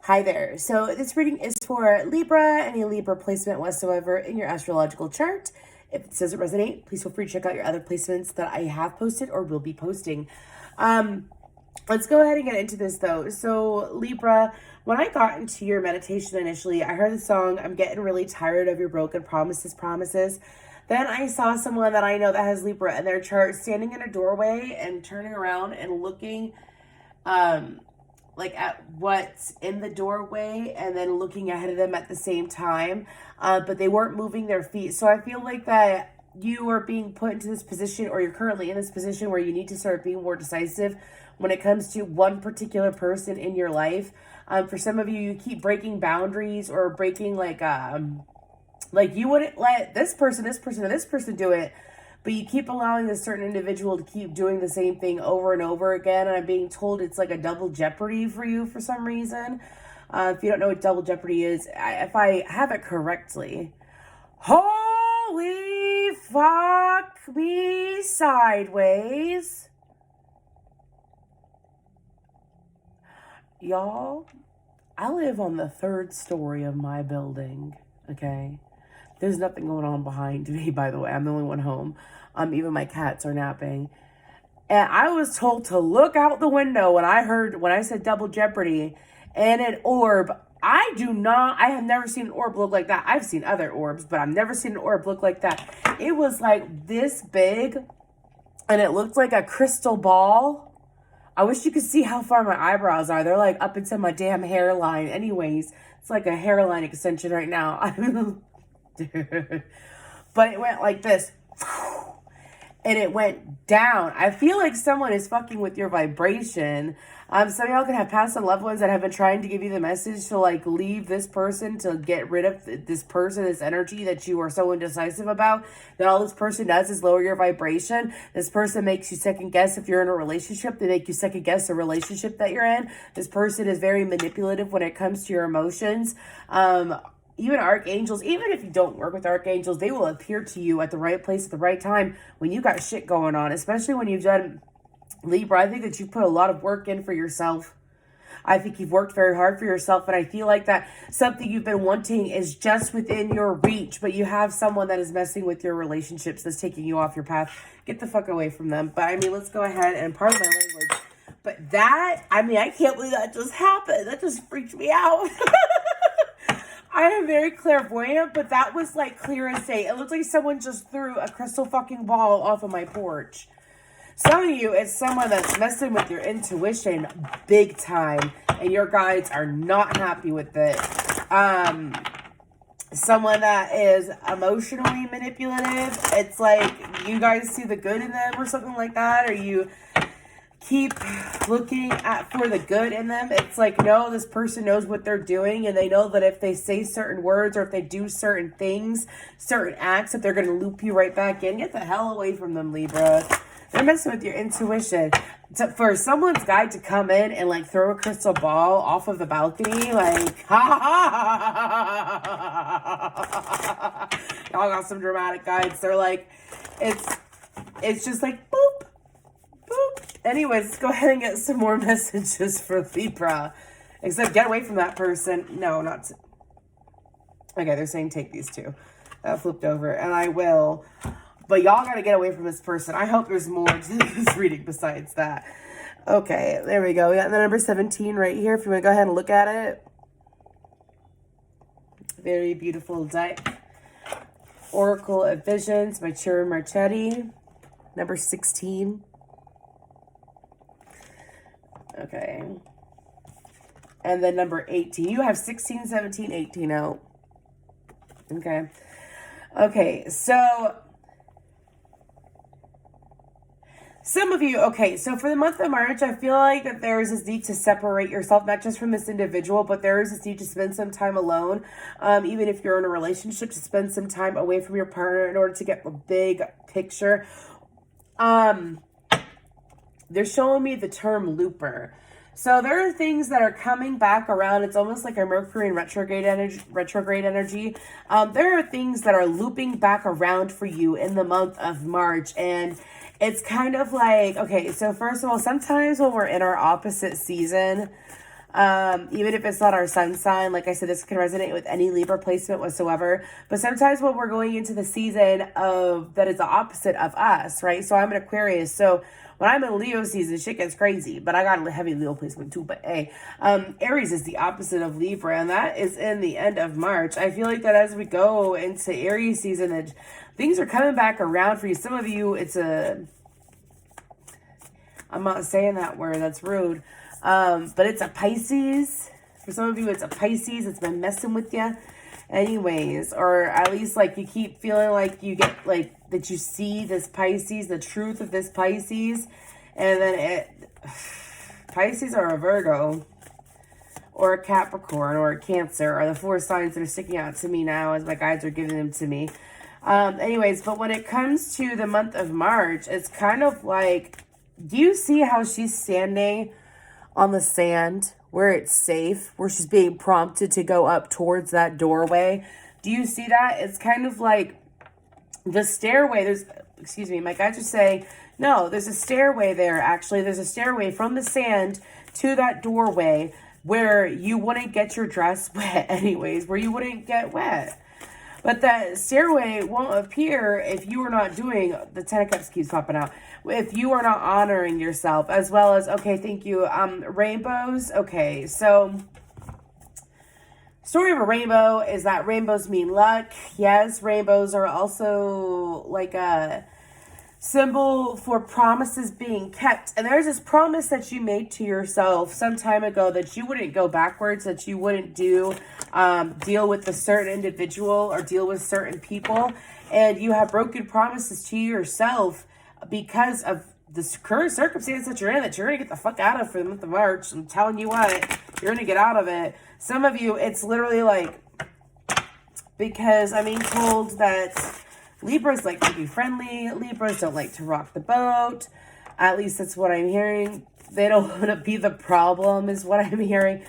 Hi there. So this reading is for Libra, any Libra placement whatsoever in your astrological chart. If it doesn't resonate, please feel free to check out your other placements that I have posted or will be posting. Let's go ahead and get into this though. So Libra, when I got into your meditation initially, I heard the song, I'm getting really tired of your broken promises, promises. Then I saw someone that I know that has Libra in their chart standing in a doorway and turning around and looking, like at what's in the doorway and then looking ahead of them at the same time, but they weren't moving their feet. So I feel like that you are being put into this position, or you're currently in this position where you need to start being more decisive when it comes to one particular person in your life. For some of you, you keep breaking boundaries or breaking like you wouldn't let this person, and this person do it, but you keep allowing this certain individual to keep doing the same thing over and over again. And I'm being told it's like a double jeopardy for you for some reason. If you don't know what double jeopardy is, if I have it correctly, holy fuck me sideways. Y'all, I live on the third story of my building, okay? There's nothing going on behind me, by the way. I'm the only one home. Even my cats are napping. And I was told to look out the window when I said double jeopardy and an orb. I have never seen an orb look like that. I've seen other orbs, but I've never seen an orb look like that. It was like this big and it looked like a crystal ball. I wish you could see how far my eyebrows are. They're like up into my damn hairline. Anyways, it's like a hairline extension right now. But it went like this and it went down. I feel like someone is fucking with your vibration. Some of y'all can have past and loved ones that have been trying to give you the message to like leave this person, to get rid of this person, this energy that you are so indecisive about, that all this person does is lower your vibration. This person makes you second guess if you're in a relationship. They make you second guess the relationship that you're in. This person is very manipulative when it comes to your emotions. Even archangels, even if you don't work with archangels, they will appear to you at the right place at the right time when you got shit going on, especially when you've done Libra. I think that you put a lot of work in for yourself. I think you've worked very hard for yourself, and I feel like that something you've been wanting is just within your reach, but you have someone that is messing with your relationships, that's taking you off your path. Get the fuck away from them. But I mean, let's go ahead and pardon my language. But that, I mean, I can't believe that just happened. That just freaked me out. I am very clairvoyant, but that was like clear as day. It looked like someone just threw a crystal fucking ball off of my porch. Some of you, it's someone that's messing with your intuition big time, and your guides are not happy with it. Someone that is emotionally manipulative. It's like you guys see the good in them or something like that, or you keep looking for the good in them. It's like, no, this person knows what they're doing, and they know that if they say certain words or if they do certain things, certain acts, that they're going to loop you right back in. Get the hell away from them, Libra. They're messing with your intuition. For someone's guide to come in and like throw a crystal ball off of the balcony, like, y'all got some dramatic guides. They're like, it's just like, boop. Anyways, let's go ahead and get some more messages for Libra. Except get away from that person. No, not. Okay, they're saying take these two. That flipped over, and I will. But y'all got to get away from this person. I hope there's more to this reading besides that. Okay, there we go. We got the number 17 right here. If you want to go ahead and look at it. Very beautiful deck. Oracle of Visions by Chira Marchetti. Number 16. Okay. And then number 18. You have 16, 17, 18 out. Okay. Okay, so some of you, okay, so for the month of March, I feel like that there is this need to separate yourself, not just from this individual, but there is this need to spend some time alone. Even if you're in a relationship, to spend some time away from your partner in order to get the big picture. They're showing me the term looper. So there are things that are coming back around. It's almost like a Mercury in retrograde energy. There are things that are looping back around for you in the month of March. And it's kind of like, okay, so first of all, sometimes when we're in our opposite season, Even if it's not our sun sign. Like I said, this can resonate with any Libra placement whatsoever. But sometimes when we're going into the season of that is the opposite of us, right? So I'm an Aquarius. So when I'm in Leo season, shit gets crazy. But I got a heavy Leo placement too. But hey, Aries is the opposite of Libra, and that is in the end of March. I feel like that as we go into Aries season, that things are coming back around for you. Some of you, I'm not saying that word, that's rude. But it's a Pisces. For some of you, it's a Pisces. It's been messing with you. Anyways, or at least like you keep feeling like you get like that you see this Pisces, the truth of this Pisces. And then Pisces or a Virgo or a Capricorn or a Cancer are the 4 signs that are sticking out to me now as my guides are giving them to me. Anyways, but when it comes to the month of March, it's kind of like, do you see how she's standing on the sand where it's safe, where she's being prompted to go up towards that doorway? Do you see that? It's kind of like the stairway. Excuse me, my guides are saying, no, there's a stairway there, actually. There's a stairway from the sand to that doorway where you wouldn't get your dress wet anyways, where you wouldn't get wet. But that stairway won't appear if you are not doing, the 10 of Cups keeps popping out, if you are not honoring yourself, as well as, okay, thank you, rainbows. Okay, so story of a rainbow is that rainbows mean luck. Yes, rainbows are also like a symbol for promises being kept. And there's this promise that you made to yourself some time ago that you wouldn't go backwards, that you wouldn't deal with a certain individual or deal with certain people. And you have broken promises to yourself because of this current circumstance that you're in, that you're going to get the fuck out of for the month of March. I'm telling you what, you're going to get out of it. Some of you, it's literally like, because I'm being told that Libras like to be friendly. Libras don't like to rock the boat. At least that's what I'm hearing. They don't want to be the problem is what I'm hearing.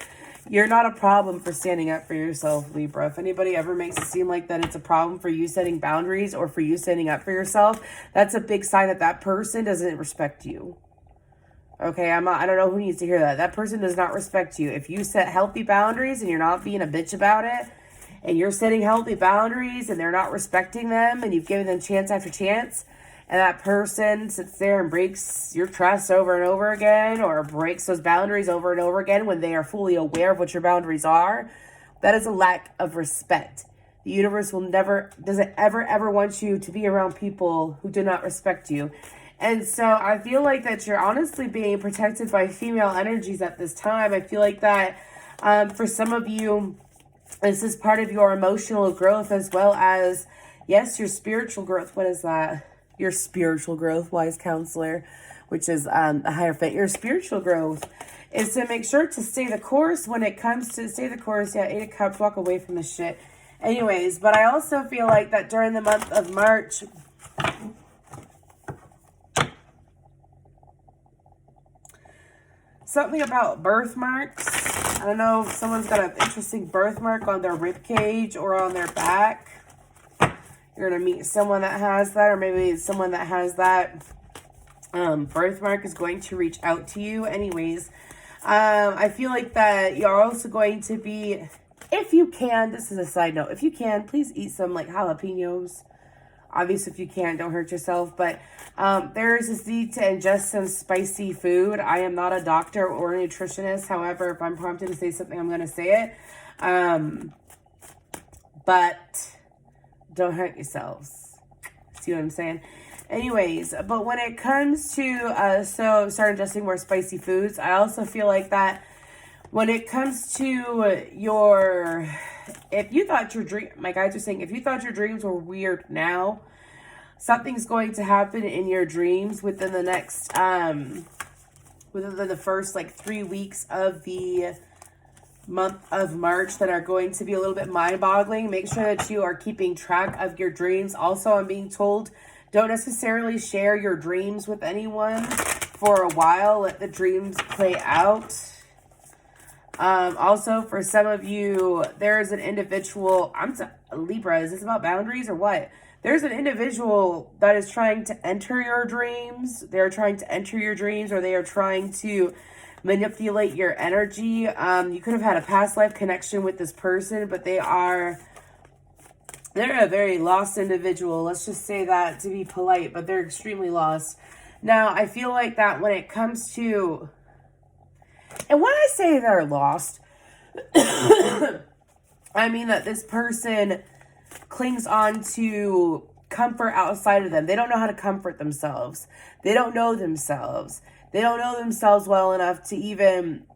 You're not a problem for standing up for yourself, Libra. If anybody ever makes it seem like that it's a problem for you setting boundaries or for you standing up for yourself, that's a big sign that that person doesn't respect you. Okay, I don't know who needs to hear that. That person does not respect you. If you set healthy boundaries and you're not being a bitch about it, and you're setting healthy boundaries and they're not respecting them, and you've given them chance after chance, and that person sits there and breaks your trust over and over again, or breaks those boundaries over and over again when they are fully aware of what your boundaries are, that is a lack of respect. The universe doesn't ever want you to be around people who do not respect you. And so I feel like that you're honestly being protected by female energies at this time. I feel like that for some of you, this is part of your emotional growth as well as, yes, your spiritual growth. What is that? Your spiritual growth, wise counselor, which is a Hierophant. Your spiritual growth is to make sure to stay the course when it comes to stay the course. Yeah, 8 of Cups, walk away from the shit. Anyways, but I also feel like that during the month of March, something about birthmarks. I don't know if someone's got an interesting birthmark on their rib cage or on their back. You're going to meet someone that has that, or maybe someone that has that birthmark is going to reach out to you. Anyways, I feel like that you're also going to be, if you can, this is a side note, if you can, please eat some like jalapenos. Obviously, if you can't, don't hurt yourself. But there is this need to ingest some spicy food. I am not a doctor or a nutritionist. However, if I'm prompted to say something, I'm going to say it. But don't hurt yourselves. See what I'm saying? Anyways, but when it comes to, so start ingesting more spicy foods, I also feel like that when it comes to your, if you thought your dream, my guides are saying, if you thought your dreams were weird now, something's going to happen in your dreams within the next, within the first like 3 weeks of the month of March that are going to be a little bit mind-boggling. Make sure that you are keeping track of your dreams. Also, I'm being told, don't necessarily share your dreams with anyone for a while. Let the dreams play out. Also, for some of you, there is an individual, Libra, is this about boundaries or what? There's an individual that is trying to enter your dreams. They're trying to enter your dreams, or they are trying to manipulate your energy. You could have had a past life connection with this person, but they're a very lost individual. Let's just say that to be polite, but they're extremely lost. Now, I feel like that when it comes to, and when I say they're lost, I mean that this person clings on to comfort outside of them. They don't know how to comfort themselves. They don't know themselves. They don't know themselves well enough to even,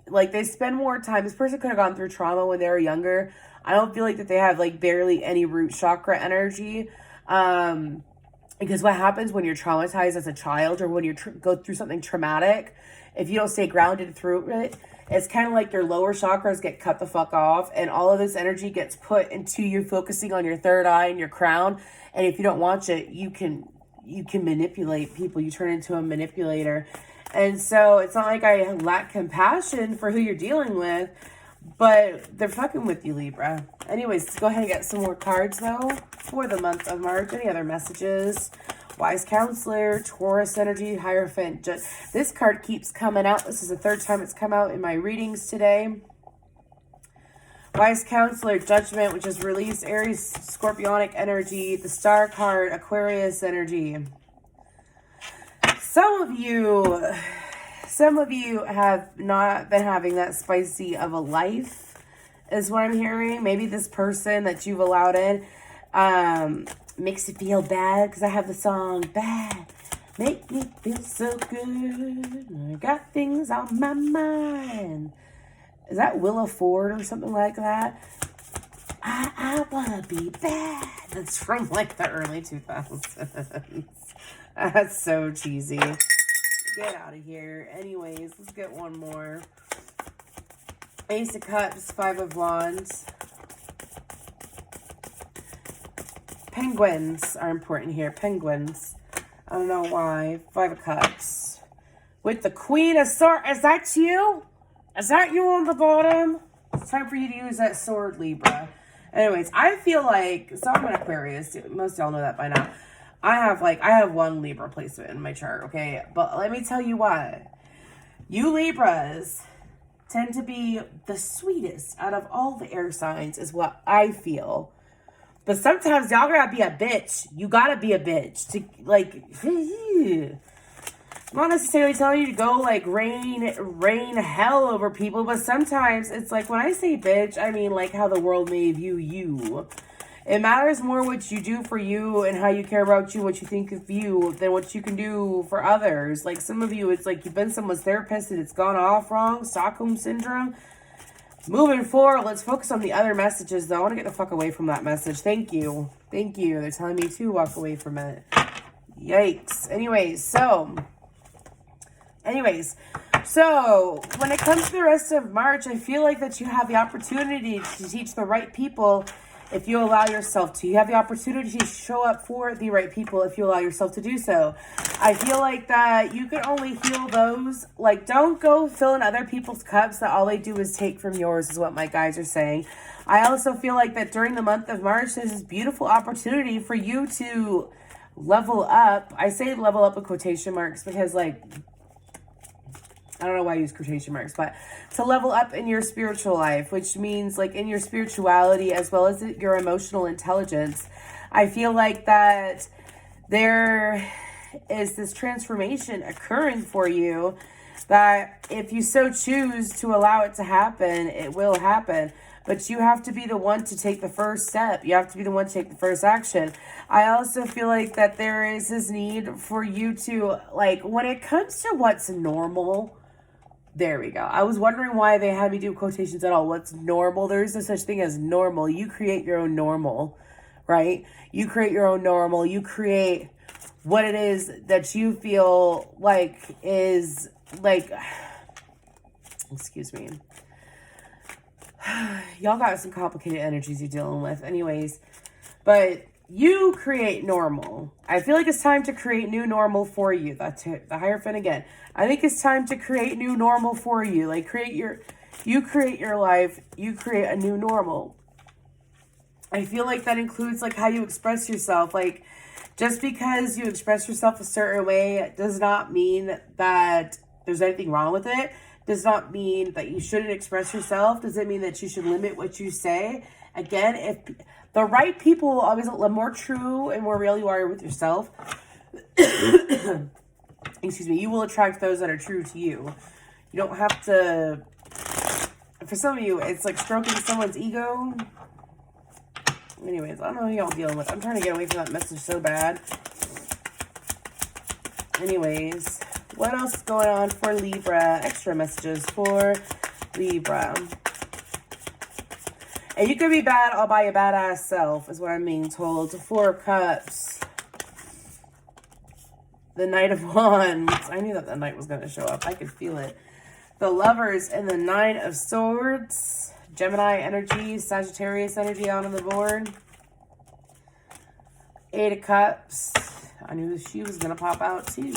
like, they spend more time. This person could have gone through trauma when they were younger. I don't feel like that they have, like, barely any root chakra energy. Because what happens when you're traumatized as a child, or when you go through something traumatic, if you don't stay grounded through it, it's kind of like your lower chakras get cut the fuck off, and all of this energy gets put into you focusing on your third eye and your crown. And if you don't watch it, you can manipulate people. You turn into a manipulator. And so it's not like I lack compassion for who you're dealing with, but they're fucking with you, Libra. Anyways, let's go ahead and get some more cards, though, for the month of March. Any other messages? Wise Counselor, Taurus Energy, Hierophant. This card keeps coming out. This is the third time it's come out in my readings today. Wise Counselor, Judgment, which is release, Aries, Scorpionic energy. The Star card, Aquarius energy. Some of you have not been having that spicy of a life, is what I'm hearing. Maybe this person that you've allowed in makes you feel bad, because I have the song Bad. Make me feel so good. I got things on my mind. Is that Willa Ford or something like that? I wanna be bad. That's from like the early 2000s. That's so cheesy. Get out of here. Anyways, let's get one more. Ace of Cups, Five of Wands. Penguins are important here. Penguins. I don't know why. Five of Cups. With the Queen of Swords. Is that you? Is that you on the bottom? It's time for you to use that sword, Libra. Anyways, I feel like, so I'm an Aquarius. Most of y'all know that by now. I have one Libra placement in my chart, okay? But let me tell you why. You Libras tend to be the sweetest out of all the air signs, is what I feel. But sometimes y'all gotta be a bitch. You gotta be a bitch to, like, I'm not necessarily telling you to go, like, rain hell over people, but sometimes it's like, when I say bitch, I mean, like, how the world may view you. It matters more what you do for you and how you care about you, what you think of you, than what you can do for others. Like, some of you, it's like you've been someone's therapist and it's gone off wrong. Stockholm Syndrome. Moving forward, let's focus on the other messages, though. I want to get the fuck away from that message. Thank you. Thank you. They're telling me to walk away from it. Yikes. Anyways, so when it comes to the rest of March, I feel like that you have the opportunity to teach the right people if you allow yourself to. You have the opportunity to show up for the right people if you allow yourself to do so. I feel like that you can only heal those. Like, don't go filling other people's cups that all they do is take from yours, is what my guys are saying. I also feel like that during the month of March, there's this beautiful opportunity for you to level up. I say level up in quotation marks because, like, I don't know why I use quotation marks, but to level up in your spiritual life, which means, like, in your spirituality as well as your emotional intelligence. I feel like that there is this transformation occurring for you that if you so choose to allow it to happen, it will happen. But you have to be the one to take the first step. You have to be the one to take the first action. I also feel like that there is this need for you to, like, when it comes to what's normal, there we go. I was wondering why they had me do quotations at all. What's normal? There is no such thing as normal. You create your own normal, right? You create your own normal. You create what it is that you feel like is, like, excuse me. Y'all got some complicated energies you're dealing with. Anyways, but you create normal. I feel like it's time to create new normal for you. That's it. The Hierophant again. I think it's time to create new normal for you. Like, you create your life. You create a new normal. I feel like that includes, like, how you express yourself. Like, just because you express yourself a certain way does not mean that there's anything wrong with it. Does not mean that you shouldn't express yourself. Doesn't mean that you should limit what you say. Again, if the right people will always look more true and more real you are with yourself. Excuse me. You will attract those that are true to you. You don't have to. For some of you, it's like stroking someone's ego. Anyways, I don't know who y'all dealing with. I'm trying to get away from that message so bad. Anyways, what else is going on for Libra? Extra messages for Libra. And you could be bad all by your badass self, is what I'm being told. 4 of Cups. The Knight of Wands. I knew that the Knight was going to show up. I could feel it. The Lovers and the 9 of Swords. Gemini energy, Sagittarius energy out on the board. 8 of Cups. I knew she was going to pop out too.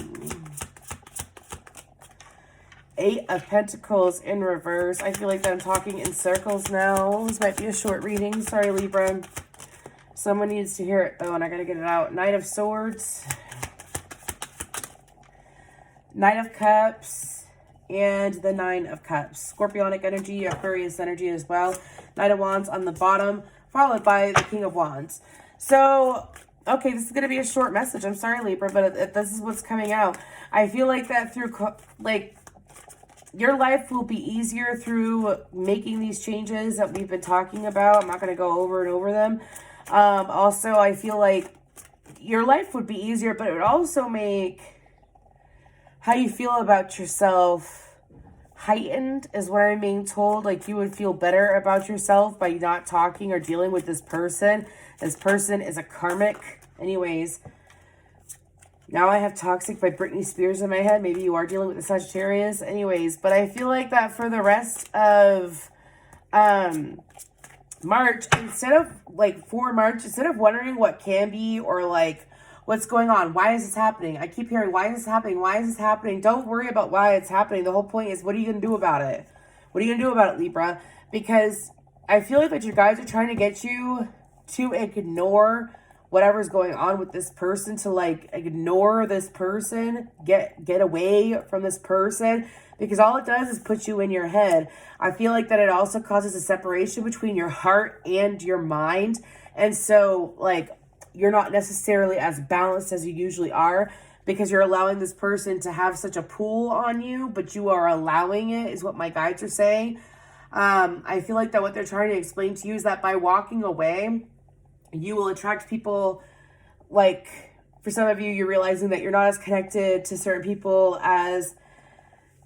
8 of Pentacles in reverse. I feel like that I'm talking in circles now. This might be a short reading. Sorry, Libra. Someone needs to hear it though, and I got to get it out. 9 of Swords. Knight of Cups. And the 9 of Cups. Scorpionic energy, Aquarius energy as well. Knight of Wands on the bottom, followed by the King of Wands. So, okay, this is going to be a short message. I'm sorry, Libra, but this is what's coming out. I feel like that through, like, your life will be easier through making these changes that we've been talking about. I'm not going to go over and over them. Also, I feel like your life would be easier, but it would also make how you feel about yourself heightened, is what I'm being told. Like, you would feel better about yourself by not talking or dealing with this person. This person is a karmic. Anyways, now I have Toxic by Britney Spears in my head. Maybe you are dealing with the Sagittarius. Anyways, but I feel like that for the rest of March, instead of wondering what can be or like what's going on, why is this happening? I keep hearing, why is this happening? Why is this happening? Don't worry about why it's happening. The whole point is, what are you going to do about it? What are you going to do about it, Libra? Because I feel like that you guys are trying to get you to ignore whatever's going on with this person, to like ignore this person, get away from this person, because all it does is put you in your head. I feel like that it also causes a separation between your heart and your mind. And so like, you're not necessarily as balanced as you usually are, because you're allowing this person to have such a pull on you, but you are allowing it, is what my guides are saying. I feel like that what they're trying to explain to you is that by walking away, you will attract people. Like, for some of you, you're realizing that you're not as connected to certain people as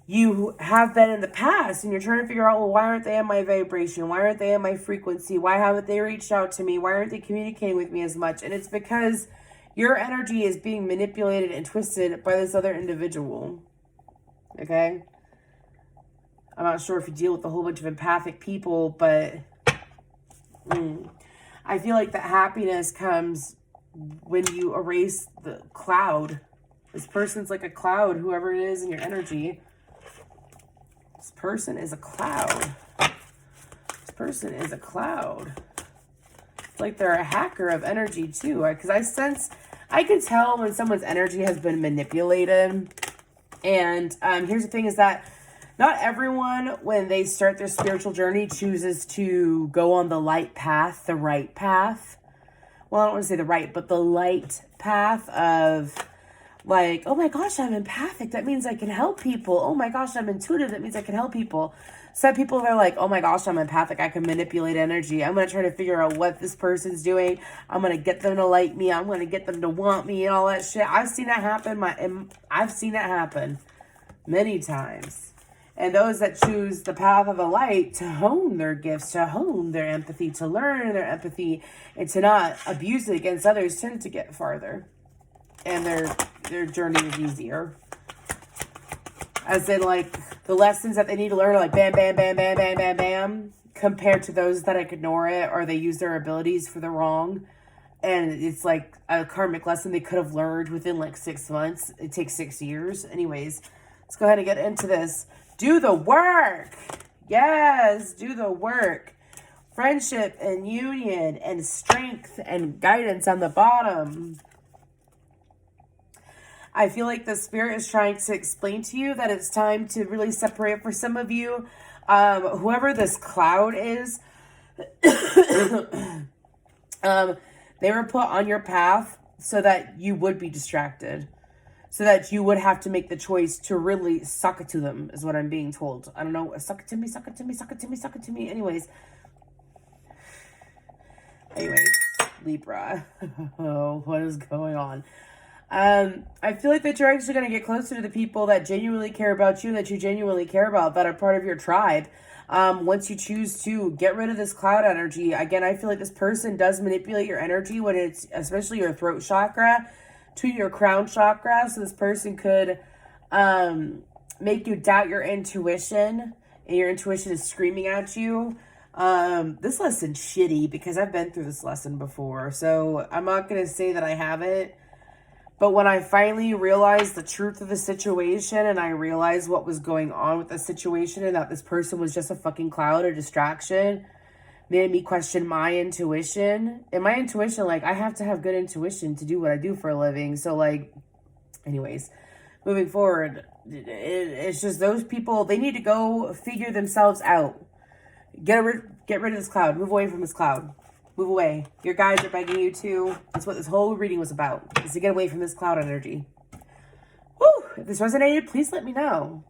you have been in the past, and you're trying to figure out, well, why aren't they in my vibration? Why aren't they in my frequency? Why haven't they reached out to me? Why aren't they communicating with me as much? And it's because your energy is being manipulated and twisted by this other individual. Okay? I'm not sure if you deal with a whole bunch of empathic people, but I feel like that happiness comes when you erase the cloud. This person's like a cloud, whoever it is in your energy. This person is a cloud. This person is a cloud. It's like they're a hacker of energy too. Because I can tell when someone's energy has been manipulated. And here's the thing is that not everyone, when they start their spiritual journey, chooses to go on the light path, the right path. Well, I don't want to say the right, but the light path of like, oh my gosh, I'm empathic. That means I can help people. Oh my gosh, I'm intuitive. That means I can help people. Some people are like, oh my gosh, I'm empathic. I can manipulate energy. I'm going to try to figure out what this person's doing. I'm going to get them to like me. I'm going to get them to want me and all that shit. I've seen that happen. I've seen that happen many times. And those that choose the path of the light to hone their gifts, to hone their empathy, to learn their empathy, and to not abuse it against others tend to get farther. And their journey is easier. As in, like, the lessons that they need to learn are like bam, bam, bam, bam, bam, bam, bam, compared to those that ignore it or they use their abilities for the wrong. And it's like a karmic lesson they could have learned within like 6 months. It takes 6 years. Anyways, let's go ahead and get into this. Do the work. Yes, do the work. Friendship and union and strength and guidance on the bottom. I feel like the spirit is trying to explain to you that it's time to really separate. For some of you, whoever this cloud is, they were put on your path so that you would be distracted. So that you would have to make the choice to really suck it to them, is what I'm being told. I don't know. Suck it to me, suck it to me, suck it to me, suck it to me. Anyways, Libra. Oh, what is going on? I feel like that you're actually going to get closer to the people that genuinely care about you, that you genuinely care about, that are part of your tribe. Once you choose to get rid of this cloud energy, again, I feel like this person does manipulate your energy when it's, especially your throat chakra, to your crown chakra. So this person could make you doubt your intuition, and your intuition is screaming at you. This lesson's shitty because I've been through this lesson before, so I'm not going to say that I haven't. But when I finally realized the truth of the situation, and I realized what was going on with the situation, and that this person was just a fucking cloud or distraction, made me question my intuition. And my intuition, like, I have to have good intuition to do what I do for a living. So, like, anyways, moving forward, it's just those people, they need to go figure themselves out. Get rid of this cloud. Move away from this cloud. Move away. Your guides are begging you to. That's what this whole reading was about, is to get away from this cloud energy. Woo! If this resonated, please let me know.